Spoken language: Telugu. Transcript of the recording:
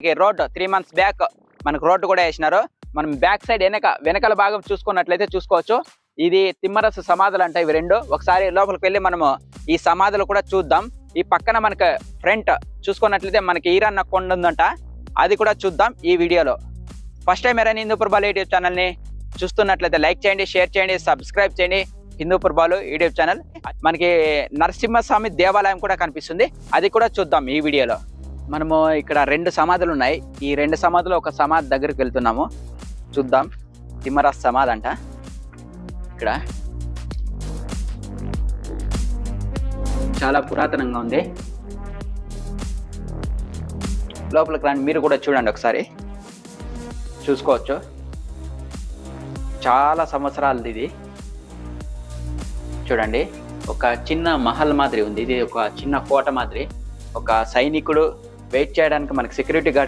రోడ్ 3 months బ్యాక్ మనకు రోడ్డు కూడా వేసినారు. మనం బ్యాక్ సైడ్ వెనకాల భాగం చూసుకున్నట్లయితే చూసుకోవచ్చు. ఇది తిమ్మరసు సమాధులు అంట ఇవి రెండు. ఒకసారి లోపలికి వెళ్ళి మనము ఈ సమాధులు కూడా చూద్దాం. ఈ పక్కన మనకు ఫ్రంట్ చూసుకున్నట్లయితే మనకి ఈరన్న కొండ ఉందంట, అది కూడా చూద్దాం ఈ వీడియోలో. ఫస్ట్ టైం ఎవరైనా హిందూపూర్ బాలు యూట్యూబ్ ఛానల్ని చూస్తున్నట్లయితే లైక్ చేయండి, షేర్ చేయండి, సబ్స్క్రైబ్ చేయండి. Hindupur Balu YouTube channel. మనకి నరసింహస్వామి దేవాలయం కూడా కనిపిస్తుంది, అది కూడా చూద్దాం ఈ వీడియోలో. మనము ఇక్కడ 2 సమాధులు ఉన్నాయి. ఈ 2 సమాధులు ఒక సమాధి దగ్గరికి వెళ్తున్నాము, చూద్దాం. తిమ్మరసు సమాధి అంట. ఇక్కడ చాలా పురాతనంగా ఉంది. లోపలికి రండి, మీరు కూడా చూడండి ఒకసారి, చూసుకోవచ్చు. చాలా సంవత్సరాలది ఇది. చూడండి, ఒక చిన్న మహల్ మాదిరి ఉంది. ఇది ఒక చిన్న కోట మాదిరి. ఒక సైనికుడు వెయిట్ చేయడానికి మనకి సెక్యూరిటీ గార్డ్